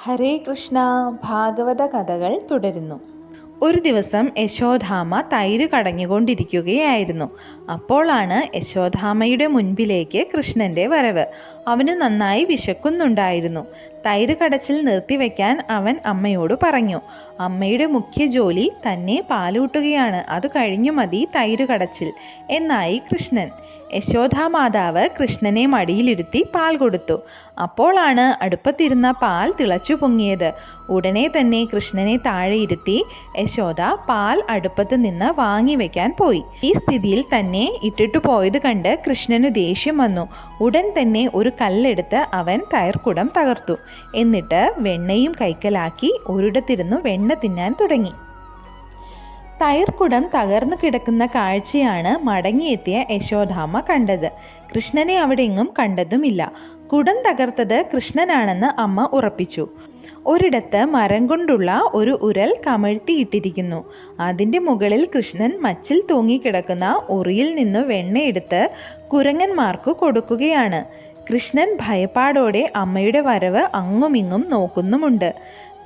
ഹരേ കൃഷ്ണ. ഭാഗവത കഥകൾ തുടരുന്നു. ഒരു ദിവസം യശോദാമ്മ തൈര് കടഞ്ഞുകൊണ്ടിരിക്കുകയായിരുന്നു. അപ്പോഴാണ് യശോദാമ്മയുടെ മുൻപിലേക്ക് കൃഷ്ണൻ്റെ വരവ്. അവന് നന്നായി വിശക്കുന്നുണ്ടായിരുന്നു. തൈര് കടച്ചിൽ നിർത്തിവെക്കാൻ അവൻ അമ്മയോട് പറഞ്ഞു. അമ്മയുടെ മുഖ്യ ജോലി തന്നെ പാലൂട്ടുകയാണ്, അത് കഴിഞ്ഞു മതി തൈര് കടച്ചിൽ എന്നായി കൃഷ്ണൻ. യശോദാമാതാവ് കൃഷ്ണനെ മടിയിലിരുത്തി പാൽ കൊടുത്തു. അപ്പോഴാണ് അടുപ്പത്തിരുന്ന പാൽ തിളച്ചു പൊങ്ങിയത്. ഉടനെ തന്നെ കൃഷ്ണനെ താഴെ ഇരുത്തി യശോദ പാൽ അടുപ്പത്ത് നിന്ന് വാങ്ങി വെക്കാൻ പോയി. ഈ സ്ഥിതിയിൽ തന്നെ ഇട്ടിട്ടു പോയത് കണ്ട് കൃഷ്ണന് ദേഷ്യം വന്നു. ഉടൻ തന്നെ ഒരു കല്ലെടുത്ത് അവൻ തൈർക്കുടം തകർത്തു. എന്നിട്ട് വെണ്ണയും കൈക്കലാക്കി ഒരിടത്തിരുന്നു വെണ്ണ തിന്നാൻ തുടങ്ങി. തൈർക്കുടം തകർന്നു കിടക്കുന്ന കാഴ്ചയാണ് മടങ്ങിയെത്തിയ യശോദാമ്മ കണ്ടത്. കൃഷ്ണനെ അവിടെ എങ്ങും കണ്ടതുമില്ല. കുടം തകർത്തത് കൃഷ്ണനാണെന്ന് അമ്മ ഉറപ്പിച്ചു. ഒരിടത്ത് മരം കൊണ്ടുള്ള ഒരു ഉരൽ കമഴ്ത്തിയിട്ടിരിക്കുന്നു. അതിൻ്റെ മുകളിൽ കൃഷ്ണൻ മച്ചിൽ തൂങ്ങിക്കിടക്കുന്ന ഉറിയിൽ നിന്ന് വെണ്ണയെടുത്ത് കുരങ്ങന്മാർക്ക് കൊടുക്കുകയാണ്. കൃഷ്ണൻ ഭയപ്പാടോടെ അമ്മയുടെ വരവ് അങ്ങുമിങ്ങും നോക്കുന്നുമുണ്ട്.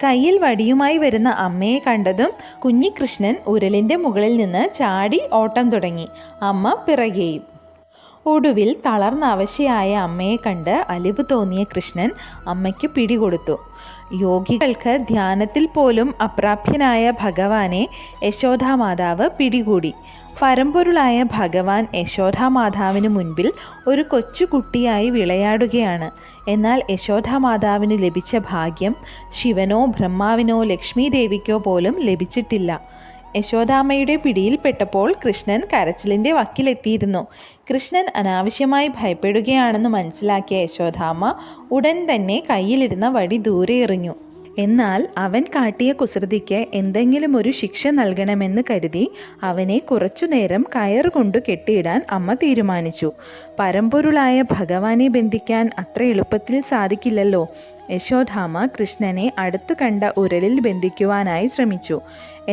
കയ്യിൽ വടിയുമായി വരുന്ന അമ്മയെ കണ്ടതും കുഞ്ഞികൃഷ്ണൻ ഉരലിൻ്റെ മുകളിൽ നിന്ന് ചാടി ഓട്ടം തുടങ്ങി. അമ്മ പിറകെയും. ഒടുവിൽ തളർന്ന അവശയായ അമ്മയെ കണ്ട് അലിവ് തോന്നിയ കൃഷ്ണൻ അമ്മയ്ക്ക് പിടികൊടുത്തു. യോഗികൾക്ക് ധ്യാനത്തിൽ പോലും അപ്രാപ്യനായ ഭഗവാനെ യശോദാമാതാവ് പിടികൂടി. പരമ്പൊരുളായ ഭഗവാൻ യശോദാമാതാവിന് മുൻപിൽ ഒരു കൊച്ചുകുട്ടിയായി വിളയാടുകയാണ്. എന്നാൽ യശോദാമാതാവിന് ലഭിച്ച ഭാഗ്യം ശിവനോ ബ്രഹ്മാവിനോ ലക്ഷ്മി ദേവിക്കോ പോലും ലഭിച്ചിട്ടില്ല. യശോദാമ്മയുടെ പിടിയിൽപ്പെട്ടപ്പോൾ കൃഷ്ണൻ കരച്ചിലിൻ്റെ വക്കിലെത്തിയിരുന്നു. കൃഷ്ണൻ അനാവശ്യമായി ഭയപ്പെടുകയാണെന്ന് മനസ്സിലാക്കിയ യശോദാമ്മ ഉടൻ തന്നെ കയ്യിലിരുന്ന വടി ദൂരെ എറിഞ്ഞു. എന്നാൽ അവൻ കാട്ടിയ കുസൃതിക്ക് എന്തെങ്കിലും ഒരു ശിക്ഷ നൽകണമെന്ന് കരുതി അവനെ കുറച്ചുനേരം കയറുകൊണ്ടു കെട്ടിയിടാൻ അമ്മ തീരുമാനിച്ചു. പരമ്പൊരുളായ ഭഗവാനെ ബന്ധിക്കാൻ അത്ര എളുപ്പത്തിൽ സാധിക്കില്ലല്ലോ. യശോദാമ്മ കൃഷ്ണനെ അടുത്ത് കണ്ട ഉരലിൽ ബന്ധിക്കുവാനായി ശ്രമിച്ചു.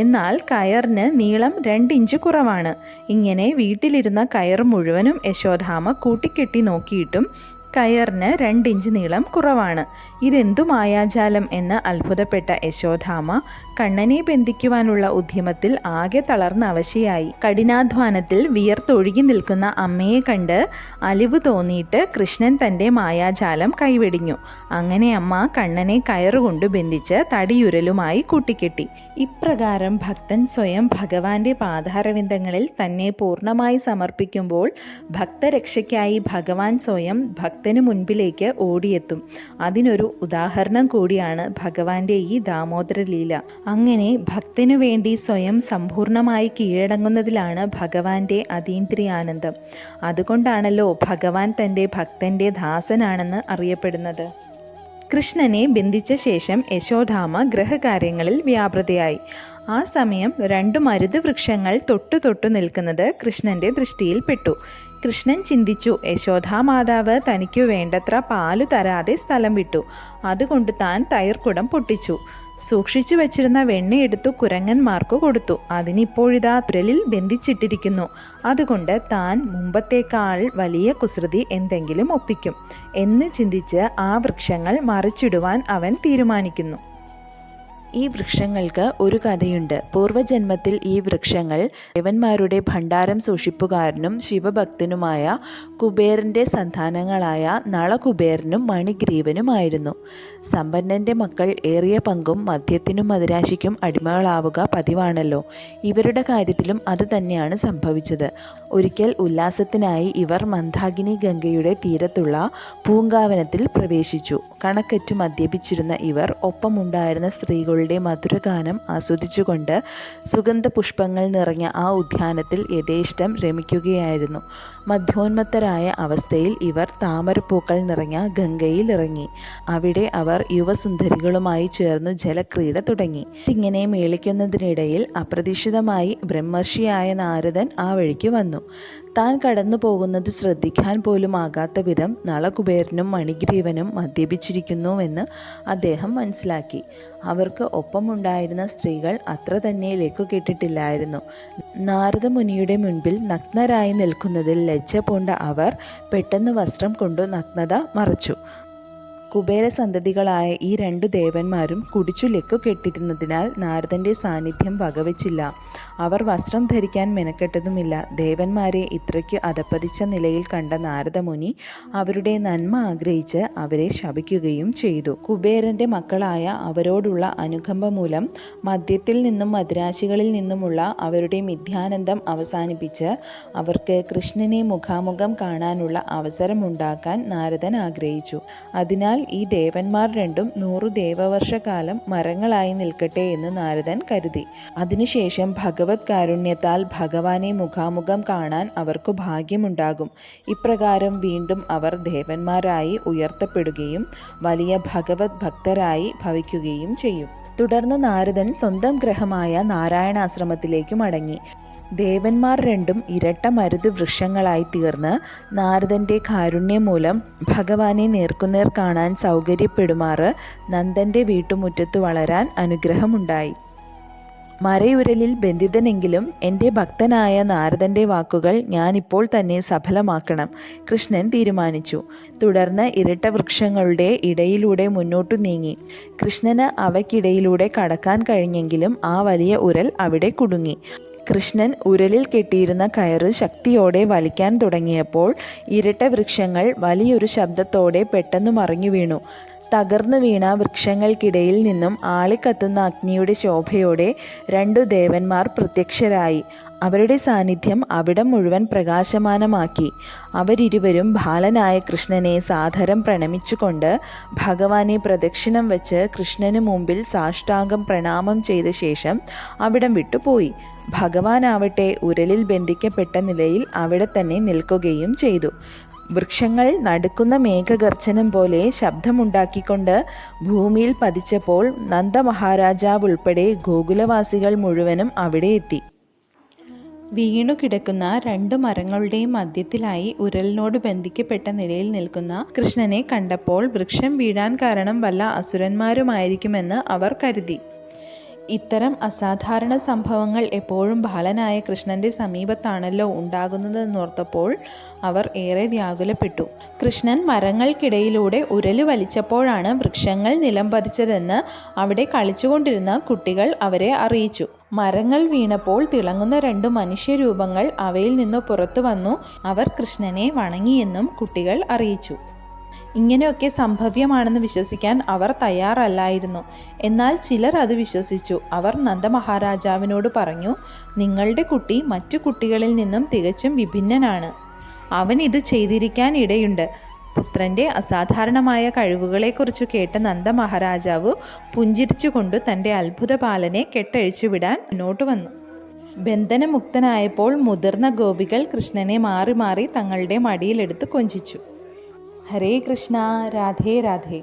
എന്നാൽ കയറിന് നീളം 2 ഇഞ്ച് കുറവാണ്. ഇങ്ങനെ വീട്ടിലിരുന്ന കയർ മുഴുവനും യശോദാമ്മ കൂട്ടിക്കെട്ടി നോക്കിയിട്ടും കയറിന് 2 ഇഞ്ച് നീളം കുറവാണ്. ഇതെന്തു മായാജാലം എന്ന് അത്ഭുതപ്പെട്ട യശോദാമ്മ കണ്ണനെ ബന്ധിക്കുവാനുള്ള ഉദ്യമത്തിൽ ആകെ തളർന്ന അവശയായി. കഠിനാധ്വാനത്തിൽ വിയർത്തൊഴുകി നിൽക്കുന്ന അമ്മയെ കണ്ട് അലിവ് തോന്നിയിട്ട് കൃഷ്ണൻ തൻ്റെ മായാജാലം കൈവെടിഞ്ഞു. അങ്ങനെ അമ്മ കണ്ണനെ കയറുകൊണ്ട് ബന്ധിച്ച് തടിയുരലുമായി കൂട്ടിക്കെട്ടി. ഇപ്രകാരം ഭക്തൻ സ്വയം ഭഗവാന്റെ പാദാരവിന്ദങ്ങളിൽ തന്നെ പൂർണ്ണമായി സമർപ്പിക്കുമ്പോൾ ഭക്തരക്ഷയ്ക്കായി ഭഗവാൻ സ്വയം ഭക്തന് മുൻപിലേക്ക് ഓടിയെത്തും. അതിനൊരു ഉദാഹരണം കൂടിയാണ് ഭഗവാന്റെ ഈ ദാമോദര ലീല. അങ്ങനെ ഭക്തനു വേണ്ടി സ്വയം സമ്പൂർണമായി കീഴടങ്ങുന്നതിലാണ് ഭഗവാന്റെ അതീന്ദ്രിയാനന്ദം. അതുകൊണ്ടാണല്ലോ ഭഗവാൻ തൻ്റെ ഭക്തൻ്റെ ദാസനാണെന്ന് അറിയപ്പെടുന്നത്. കൃഷ്ണനെ ബന്ധിച്ച ശേഷം യശോദാമ്മ ഗൃഹകാര്യങ്ങളിൽ വ്യാപൃതയായി. ആ സമയം 2 മരുത് വൃക്ഷങ്ങൾ തൊട്ടു നിൽക്കുന്നത് കൃഷ്ണൻ്റെ ദൃഷ്ടിയിൽപ്പെട്ടു. കൃഷ്ണൻ ചിന്തിച്ചു, യശോദാമാതാവ് തനിക്കു വേണ്ടത്ര പാലു തരാതെ സ്ഥലം വിട്ടു. അതുകൊണ്ട് താൻ തൈർക്കുടം പൊട്ടിച്ചു. സൂക്ഷിച്ചു വച്ചിരുന്ന വെണ്ണയെടുത്തു കുരങ്ങന്മാർക്ക് കൊടുത്തു. അതിനിപ്പോഴിതാ ഉരലിൽ ബന്ധിച്ചിട്ടിരിക്കുന്നു. അതുകൊണ്ട് താൻ മുമ്പത്തേക്കാൾ വലിയ കുസൃതി എന്തെങ്കിലും ഒപ്പിക്കും എന്ന് ചിന്തിച്ച് ആ വൃക്ഷങ്ങൾ മറിച്ചിടുവാൻ അവൻ തീരുമാനിക്കുന്നു. ഈ വൃക്ഷങ്ങൾക്ക് ഒരു കഥയുണ്ട്. പൂർവജന്മത്തിൽ ഈ വൃക്ഷങ്ങൾ ദേവന്മാരുടെ ഭണ്ഡാരം സൂക്ഷിപ്പുകാരനും ശിവഭക്തനുമായ കുബേരൻ്റെ സന്താനങ്ങളായ നളകുബേരനും മണിഗ്രീവനുമായിരുന്നു. സമ്പന്നൻ്റെ മക്കൾ ഏറിയ പങ്കും മദ്യത്തിനും മദിരാശിക്കും അടിമകളാവുക പതിവാണല്ലോ. ഇവരുടെ കാര്യത്തിലും അത് തന്നെയാണ് സംഭവിച്ചത്. ഒരിക്കൽ ഉല്ലാസത്തിനായി ഇവർ മന്ദാകിനി ഗംഗയുടെ തീരത്തുള്ള പൂങ്കാവനത്തിൽ പ്രവേശിച്ചു. കണക്കറ്റു മദ്യപിച്ചിരുന്ന ഇവർ ഒപ്പമുണ്ടായിരുന്ന സ്ത്രീകൾ മധുരഗാനം ആസ്വദിച്ചുകൊണ്ട് സുഗന്ധ പുഷ്പങ്ങൾ നിറഞ്ഞ ആ ഉദ്യാനത്തിൽ യഥേഷ്ടം രമിക്കുകയായിരുന്നു. മദ്യോന്മത്തരായ അവസ്ഥയിൽ ഇവർ താമരപ്പൂക്കൾ നിറഞ്ഞ ഗംഗയിൽ ഇറങ്ങി. അവിടെ അവർ യുവസുന്ദരികളുമായി ചേർന്നു ജലക്രീഡ തുടങ്ങി. ഇങ്ങനെ മേളിക്കുന്നതിനിടയിൽ അപ്രതീക്ഷിതമായി ബ്രഹ്മർഷിയായ നാരദൻ ആ വഴിക്ക് വന്നു. താൻ കടന്നു പോകുന്നത് ശ്രദ്ധിക്കാൻ പോലും ആകാത്ത വിധം നളകുബേരനും മണിഗ്രീവനും മദ്യപിച്ചിരിക്കുന്നുവെന്ന് അദ്ദേഹം മനസ്സിലാക്കി. അവർക്ക് ഒപ്പമുണ്ടായിരുന്ന സ്ത്രീകൾ അത്ര തന്നെ ലക്കുകെട്ടിട്ടില്ലായിരുന്നു. നാരദമുനിയുടെ മുൻപിൽ നഗ്നരായി നിൽക്കുന്നതിൽ ലജ്ജ പൂണ്ട അവർ പെട്ടെന്ന് വസ്ത്രം കൊണ്ടു നഗ്നത മറച്ചു. കുബേരസന്തതികളായ ഈ രണ്ടു ദേവന്മാരും കുടിച്ചു ലെക്കു കെട്ടിരുന്നതിനാൽ നാരദൻ്റെ സാന്നിധ്യം വകവച്ചില്ല. അവർ വസ്ത്രം ധരിക്കാൻ മെനക്കെട്ടതുമില്ല. ദേവന്മാരെ ഇത്രയ്ക്ക് അധപ്പതിച്ച നിലയിൽ കണ്ട നാരദമുനി അവരുടെ നന്മ ആഗ്രഹിച്ച് അവരെ ശപിക്കുകയും ചെയ്തു. കുബേരൻ്റെ മക്കളായ അവരോടുള്ള അനുകമ്പ മൂലം മദ്യത്തിൽ നിന്നും മദിരാശികളിൽ നിന്നുമുള്ള അവരുടെ മിഥ്യാനന്ദം അവസാനിപ്പിച്ച് അവർക്ക് കൃഷ്ണനെ മുഖാമുഖം കാണാനുള്ള അവസരമുണ്ടാക്കാൻ നാരദൻ ആഗ്രഹിച്ചു. അതിനാൽ ഈ ദേവന്മാർ രണ്ടും 100 ദേവവർഷക്കാലം മരങ്ങളായി നിൽക്കട്ടെ എന്ന് നാരദൻ കരുതി. അതിനുശേഷം ഭഗവത് കാരുണ്യത്താൽ ഭഗവാനെ മുഖാമുഖം കാണാൻ അവർക്കു ഭാഗ്യമുണ്ടാകും. ഇപ്രകാരം വീണ്ടും അവർ ദേവന്മാരായി ഉയർത്തപ്പെടുകയും വലിയ ഭഗവത് ഭക്തരായി ഭവിക്കുകയും ചെയ്യും. തുടർന്ന് നാരദൻ സ്വന്തം ഗ്രഹമായ നാരായണാശ്രമത്തിലേക്ക് മടങ്ങി. ദേവന്മാർ രണ്ടും ഇരട്ട മരുത് വൃക്ഷങ്ങളായി തീർന്ന് നാരദൻ്റെ കാരുണ്യം മൂലം ഭഗവാനെ നേർക്കുനേർ കാണാൻ സൗകര്യപ്പെടുമാറ് നന്ദൻ്റെ വീട്ടുമുറ്റത്ത് വളരാൻ അനുഗ്രഹമുണ്ടായി. മരയുരലിൽ ബന്ധിതനെങ്കിലും എൻ്റെ ഭക്തനായ നാരദൻ്റെ വാക്കുകൾ ഞാനിപ്പോൾ തന്നെ സഫലമാക്കണം, കൃഷ്ണൻ തീരുമാനിച്ചു. തുടർന്ന് ഇരട്ട വൃക്ഷങ്ങളുടെ ഇടയിലൂടെ മുന്നോട്ടു നീങ്ങി. കൃഷ്ണന് അവയ്ക്കിടയിലൂടെ കടക്കാൻ കഴിഞ്ഞെങ്കിലും ആ വലിയ ഉരൽ അവിടെ കുടുങ്ങി. കൃഷ്ണൻ ഉരലിൽ കെട്ടിയിരുന്ന കയറ് ശക്തിയോടെ വലിക്കാൻ തുടങ്ങിയപ്പോൾ ഇരട്ട വൃക്ഷങ്ങൾ വലിയൊരു ശബ്ദത്തോടെ പെട്ടെന്ന് മറിഞ്ഞു വീണു. തകർന്നു വീണ വൃക്ഷങ്ങൾക്കിടയിൽ നിന്നും ആളിക്കത്തുന്ന അഗ്നിയുടെ ശോഭയോടെ 2 ദേവന്മാർ പ്രത്യക്ഷരായി. അവരുടെ സാന്നിധ്യം അവിടം മുഴുവൻ പ്രകാശമാനമാക്കി. അവരിരുവരും ബാലനായ കൃഷ്ണനെ സാദരം പ്രണമിച്ചുകൊണ്ട് ഭഗവാനെ പ്രദക്ഷിണം വച്ച് കൃഷ്ണന് മുമ്പിൽ സാഷ്ടാംഗം പ്രണാമം ചെയ്ത ശേഷം അവിടം വിട്ടുപോയി. ഭഗവാനാവട്ടെ ഉരലിൽ ബന്ധിക്കപ്പെട്ട നിലയിൽ അവിടെ തന്നെ നിൽക്കുകയും ചെയ്തു. വൃക്ഷങ്ങൾ നടുക്കുന്ന മേഘഗർജനം പോലെ ശബ്ദമുണ്ടാക്കിക്കൊണ്ട് ഭൂമിയിൽ പതിച്ചപ്പോൾ നന്ദമഹാരാജാവ് ഉൾപ്പെടെ ഗോകുലവാസികൾ മുഴുവനും അവിടെ എത്തി. വീണു കിടക്കുന്ന 2 മരങ്ങളുടെയും മധ്യത്തിലായി ഉരലിനോട് ബന്ധിക്കപ്പെട്ട നിലയിൽ നിൽക്കുന്ന കൃഷ്ണനെ കണ്ടപ്പോൾ വൃക്ഷം വീഴാൻ കാരണം വല്ല അസുരന്മാരുമായിരിക്കുമെന്ന് അവർ കരുതി. ഇത്തരം അസാധാരണ സംഭവങ്ങൾ എപ്പോഴും ബാലനായ കൃഷ്ണൻ്റെ സമീപത്താണല്ലോ ഉണ്ടാകുന്നതെന്നോർത്തപ്പോൾ അവർ ഏറെ വ്യാകുലപ്പെട്ടു. കൃഷ്ണൻ മരങ്ങൾക്കിടയിലൂടെ ഉരല് വലിച്ചപ്പോഴാണ് വൃക്ഷങ്ങൾ നിലം പതിച്ചതെന്ന് അവിടെ കളിച്ചുകൊണ്ടിരുന്ന കുട്ടികൾ അവരെ അറിയിച്ചു. മരങ്ങൾ വീണപ്പോൾ തിളങ്ങുന്ന 2 മനുഷ്യരൂപങ്ങൾ അവയിൽ നിന്ന് പുറത്തു വന്നു. അവർ കൃഷ്ണനെ വണങ്ങിയെന്നും കുട്ടികൾ അറിയിച്ചു. ഇങ്ങനെയൊക്കെ സംഭവ്യമാണെന്ന് വിശ്വസിക്കാൻ അവർ തയ്യാറല്ലായിരുന്നു. എന്നാൽ ചിലർ അത് വിശ്വസിച്ചു. അവർ നന്ദമഹാരാജാവിനോട് പറഞ്ഞു, നിങ്ങളുടെ കുട്ടി മറ്റു കുട്ടികളിൽ നിന്നും തികച്ചും വിഭിന്നനാണ്. അവൻ ഇത് ചെയ്തിരിക്കാൻ ഇടയുണ്ട്. പുത്രൻ്റെ അസാധാരണമായ കഴിവുകളെക്കുറിച്ച് കേട്ട നന്ദമഹാരാജാവ് പുഞ്ചിരിച്ചുകൊണ്ട് തൻ്റെ അത്ഭുത ബാലനെ കെട്ടഴിച്ചുവിടാൻ മുന്നോട്ട് വന്നു. ബന്ധനമുക്തനായപ്പോൾ മുതിർന്ന ഗോപികൾ കൃഷ്ണനെ മാറി മാറി തങ്ങളുടെ മടിയിലെടുത്ത് കൊഞ്ചിച്ചു. ഹരേ കൃഷ്ണ, രാധേ രാധേ.